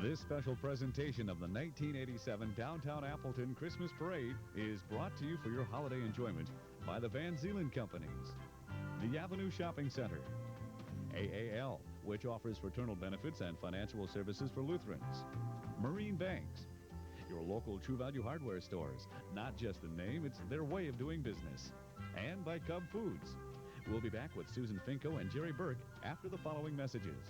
This special presentation of the 1987 Downtown Appleton Christmas Parade is brought to you for your holiday enjoyment by the Zeeland Companies, the Avenue Shopping Center, AAL, which offers fraternal benefits and financial services for Lutherans, Marine Banks, your local TrueValue hardware stores, not just a name, it's their way of doing business, and by Cub Foods. We'll be back with Susan Finko and Jerry Burke after the following messages.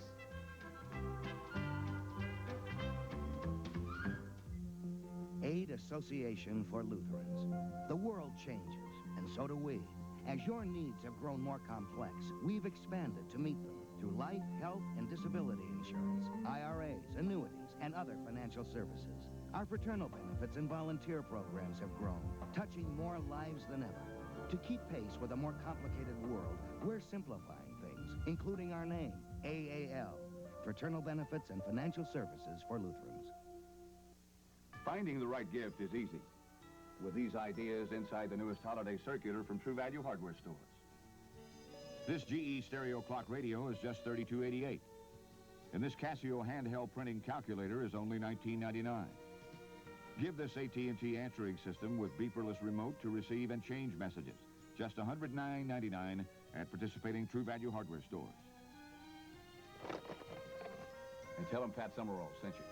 Aid Association for Lutherans. The world changes, and so do we. As your needs have grown more complex, we've expanded to meet them through life, health, and disability insurance, IRAs, annuities, and other financial services. Our fraternal benefits and volunteer programs have grown, touching more lives than ever. To keep pace with a more complicated world, we're simplifying things, including our name, AAL, Fraternal Benefits and Financial Services for Lutherans. Finding the right gift is easy with these ideas inside the newest holiday circular from TrueValue hardware stores. This GE stereo clock radio is just $32.88. And this Casio handheld printing calculator is only $19.99. Give this AT&T answering system with beeperless remote to receive and change messages. Just $109.99 at participating TrueValue hardware stores. And tell them Pat Summerall sent you.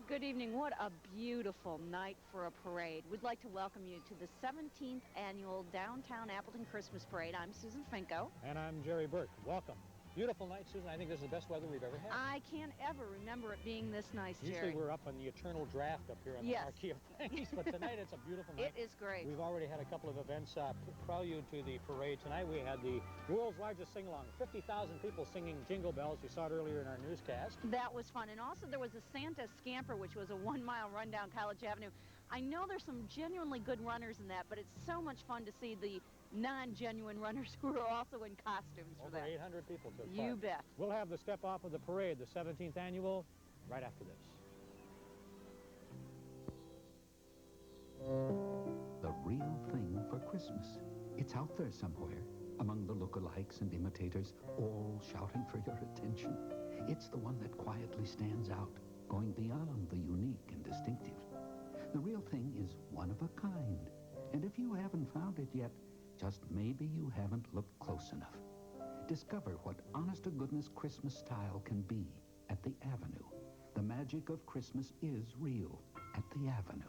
Good evening. What a beautiful night for a parade. We'd like to welcome you to the 17th annual Downtown Appleton Christmas Parade. I'm Susan Finko. And I'm Jerry Burke. Welcome. Beautiful night, Susan. I think this is the best weather we've ever had. I can't ever remember it being this nice, Jerry. Usually we're up on the eternal draft up here on the marquee of things, but tonight it's a beautiful night. It is great. We've already had a couple of events prelude to the parade. Tonight we had the world's largest sing-along, 50,000 people singing Jingle Bells. You saw it earlier in our newscast. That was fun. And also there was a Santa Scamper, which was a 1-mile run down College Avenue. I know there's some genuinely good runners in that, but it's so much fun to see the non-genuine runners who are also in costumes for that. Over 800 people took part. You bet. We'll have the step off of the parade, the 17th annual, right after this. The real thing for Christmas. It's out there somewhere, among the lookalikes and imitators, all shouting for your attention. It's the one that quietly stands out, going beyond the unique and distinctive. The real thing is one of a kind. And if you haven't found it yet, just maybe you haven't looked close enough. Discover what honest-to-goodness Christmas style can be at the Avenue. The magic of Christmas is real at the Avenue.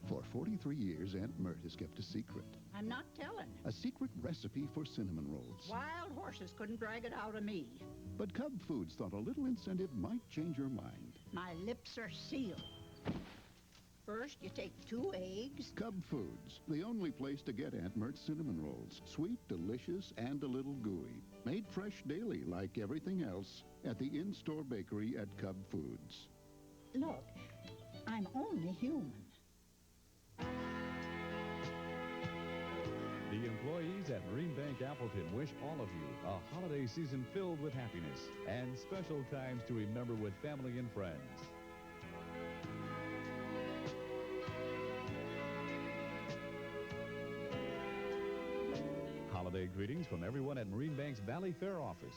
For 43 years, Aunt Mert has kept a secret. I'm not telling. A secret recipe for cinnamon rolls. Wild horses couldn't drag it out of me. But Cub Foods thought a little incentive might change your mind. My lips are sealed. First, you take 2 eggs. Cub Foods, the only place to get Aunt Mert's cinnamon rolls. Sweet, delicious, and a little gooey. Made fresh daily, like everything else, at the in-store bakery at Cub Foods. Look, I'm only human. The employees at Marine Bank Appleton wish all of you a holiday season filled with happiness and special times to remember with family and friends. Holiday greetings from everyone at Marine Bank's Valley Fair office.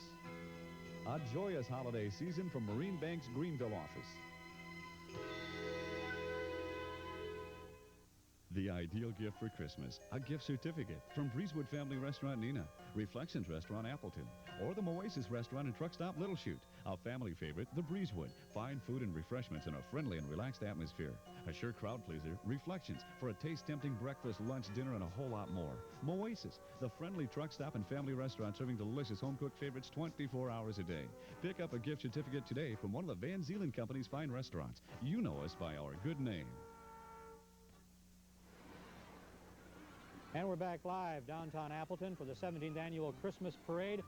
A joyous holiday season from Marine Bank's Greenville office. The ideal gift for Christmas, a gift certificate from Breezewood Family Restaurant Neenah, Reflections Restaurant Appleton, or the Moasis Restaurant and Truck Stop Little Chute. A family favorite, the Breezewood. Fine food and refreshments in a friendly and relaxed atmosphere. A sure crowd pleaser, Reflections, for a taste-tempting breakfast, lunch, dinner, and a whole lot more. Moasis, the friendly truck stop and family restaurant serving delicious home-cooked favorites 24 hours a day. Pick up a gift certificate today from one of the Zeeland Company's fine restaurants. You know us by our good name. And we're back live downtown Appleton for the 17th annual Christmas Parade.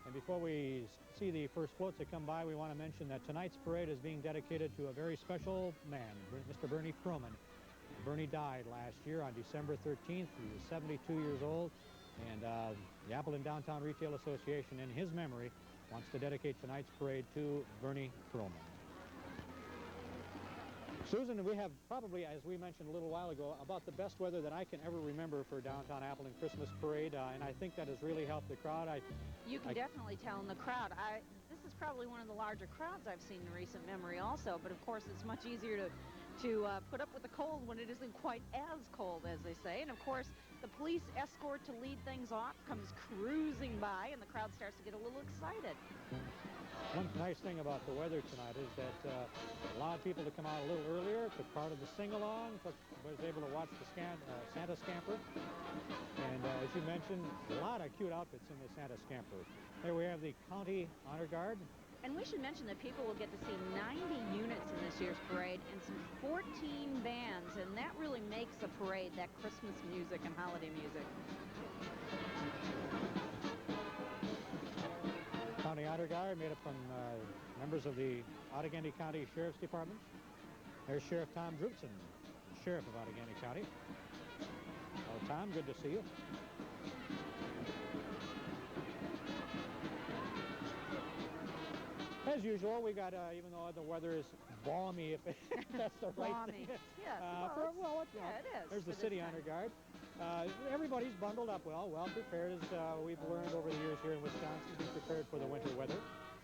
And before we see the first floats that come by, we want to mention that tonight's parade is being dedicated to a very special man, Mr. Bernie Froman. Bernie died last year on December 13th. He was 72 years old. And the Appleton Downtown Retail Association, in his memory, wants to dedicate tonight's parade to Bernie Froman. Susan, we have probably, as we mentioned a little while ago, about the best weather that I can ever remember for Downtown Appleton Christmas Parade, and I think that has really helped the crowd. You can definitely tell in the crowd. This is probably one of the larger crowds I've seen in recent memory also, but of course it's much easier to put up with the cold when it isn't quite as cold, as they say. And of course, the police escort to lead things off comes cruising by, and the crowd starts to get a little excited. One nice thing about the weather tonight is that a lot of people to come out a little earlier, took part of the sing-along, was able to watch the Santa Scamper. And as you mentioned, a lot of cute outfits in the Santa Scamper. There we have the County Honor Guard. And we should mention that people will get to see 90 units in this year's parade and some 14 bands, and that really makes a parade, that Christmas music and holiday music. County Honor Guard made up from members of the Outagamie County Sheriff's Department. There's Sheriff Tom Drupson, Sheriff of Outagamie County. Oh, Tom, good to see you. As usual, we got, even though the weather is balmy, if that's the right thing. Yes, it is. There's the City Honor Guard. Everybody's bundled up well prepared, as we've learned over the years here in Wisconsin, to be prepared for the winter weather.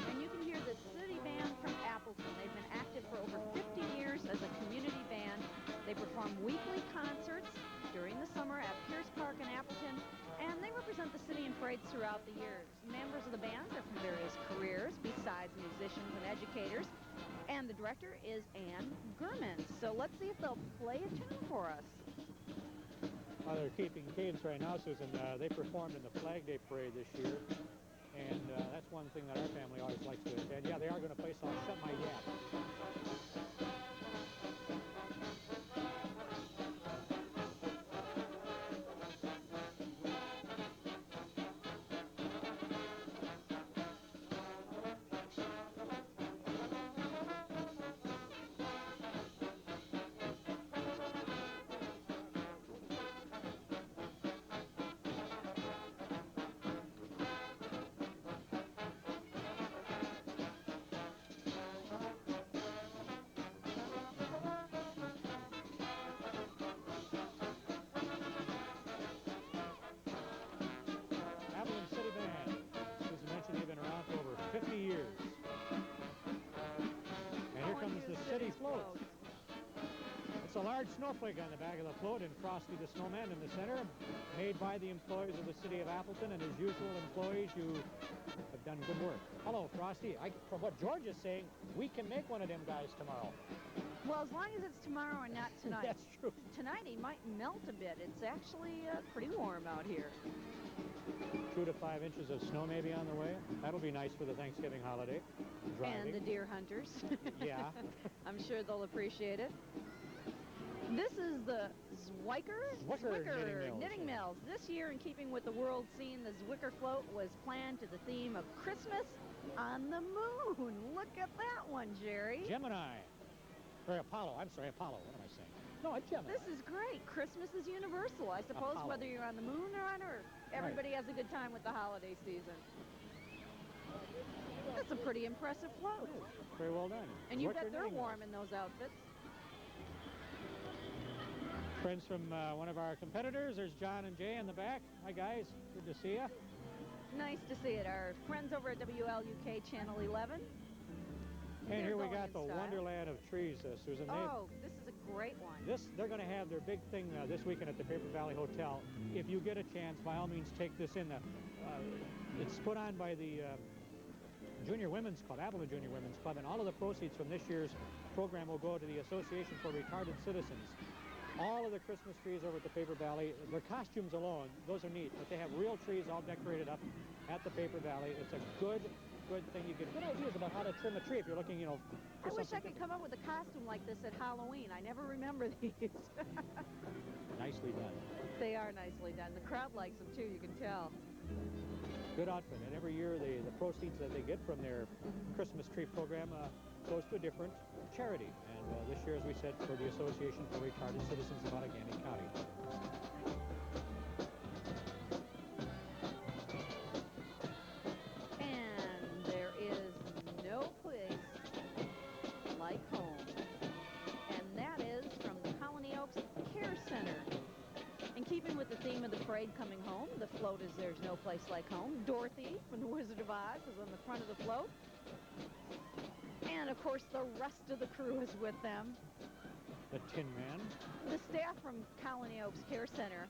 And you can hear the City Band from Appleton. They've been active for over 50 years as a community band. They perform weekly concerts during the summer at Pierce Park in Appleton, and they represent the city in parades throughout the years. Members of the band are from various careers besides musicians and educators, and the director is Ann Gurman. So let's see if they'll play a tune for us. Well, they're keeping cadence right now, Susan. They performed in the Flag Day Parade this year, and that's one thing that our family always likes to attend. Yeah, they are going to play songs. Shut My Yap. It's a large snowflake on the back of the float, and Frosty the Snowman in the center, made by the employees of the City of Appleton, and as usual, employees who have done good work. Hello, Frosty. From what George is saying, we can make one of them guys tomorrow. Well, as long as it's tomorrow and not tonight. That's true. Tonight he might melt a bit. It's actually pretty warm out here. 2 to 5 inches of snow maybe on the way. That'll be nice for the Thanksgiving holiday. Driving. And the deer hunters. Yeah. I'm sure they'll appreciate it. This is the Zwicker Knitting Mills. This year, in keeping with the world scene, the Zwicker float was planned to the theme of Christmas on the moon. Look at that one, Jerry. Gemini. Or Apollo. I'm sorry, Apollo. What am I saying? No, it's Gemini. This is great. Christmas is universal. I suppose Apollo. Whether you're on the moon or on Earth, everybody has a good time with the holiday season. That's a pretty impressive float. Very well done. And you bet they're warm in those outfits. Friends from one of our competitors. There's John and Jay in the back. Hi, guys. Good to see you. Nice to see it. Our friends over at WLUK Channel 11. And here we got the Wonderland of Trees, Susan. Oh, this is a great one. They're going to have their big thing this weekend at the Paper Valley Hotel. If you get a chance, by all means, take this in. It's put on by the Junior Women's Club, Appleton Junior Women's Club, and all of the proceeds from this year's program will go to the Association for Retarded Citizens. All of the Christmas trees over at the Paper Valley, their costumes alone, those are neat, but they have real trees all decorated up at the Paper Valley. It's a good thing. You get good ideas about how to trim a tree if you're looking, I wish I could come up with a costume like this at Halloween. I never remember these. Nicely done. They are nicely done. The crowd likes them, too, you can tell. Good outfit, and every year the proceeds that they get from their Christmas tree program goes to a different charity. And this year, as we said, for the Association for Retarded Citizens of Outagamie County. And there is no place like home. And that is from the Colony Oaks Care Center. In keeping with the theme of the parade coming home, the float is There's No Place Like Home. Dorothy from The Wizard of Oz is on the front of the float. And, of course, the rest of the crew is with them. The Tin Man. The staff from Colony Oaks Care Center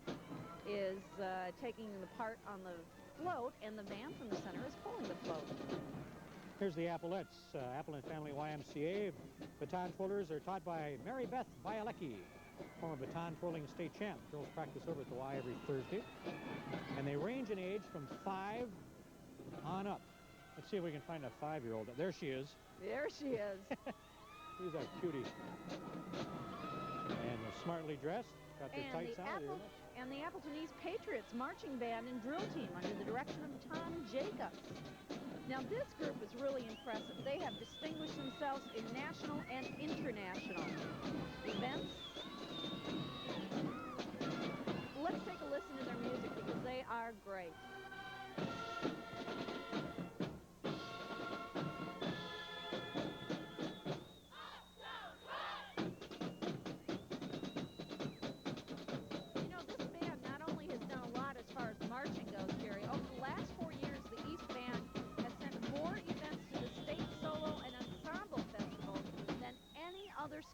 is taking the part on the float, and the van from the center is pulling the float. Here's the Applettes, Appleton Family YMCA. Baton twirlers are taught by Mary Beth Bialecki, former baton twirling state champ. Girls practice over at the Y every Thursday. And they range in age from 5 on up. Let's see if we can find a 5-year-old. There she is. There she is. She's a cutie. And smartly dressed. Got their tights on. And the Appleton East Patriots marching band and drill team under the direction of Tom Jacobs. Now, this group is really impressive. They have distinguished themselves in national and international events. Let's take a listen to their music because they are great.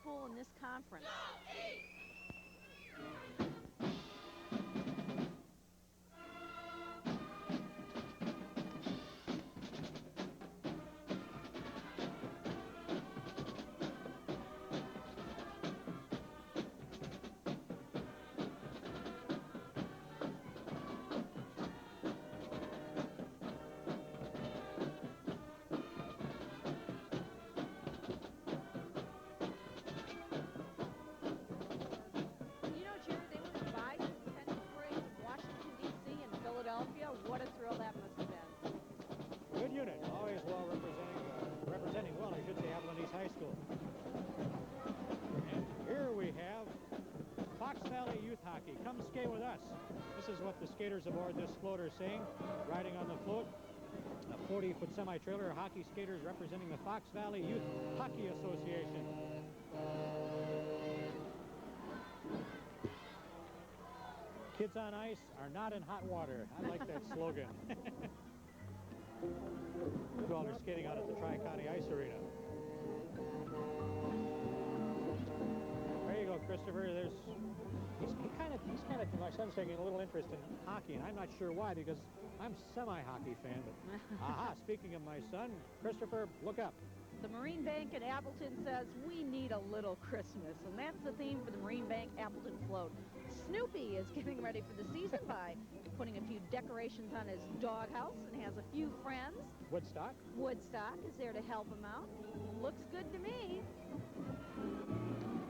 School in this conference. What a thrill that must have been. Good unit, always well representing well, I should say, Appleton East High School. And here we have Fox Valley Youth Hockey. Come skate with us. This is what the skaters aboard this float are saying. Riding on the float, a 40-foot semi-trailer, hockey skaters representing the Fox Valley Youth Hockey Association. Kids on ice are not in hot water. I like that slogan. Well, they're skating out at the Tri-County Ice Arena. There you go, Christopher. He's kind of, my son's taking a little interest in hockey, and I'm not sure why, because I'm semi-hockey fan. But aha, speaking of my son, Christopher, look up. The Marine Bank at Appleton says we need a little Christmas, and that's the theme for the Marine Bank Appleton float. Snoopy is getting ready for the season by putting a few decorations on his doghouse and has a few friends. Woodstock? Woodstock is there to help him out. Looks good to me.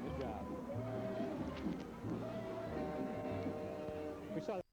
Good job. We saw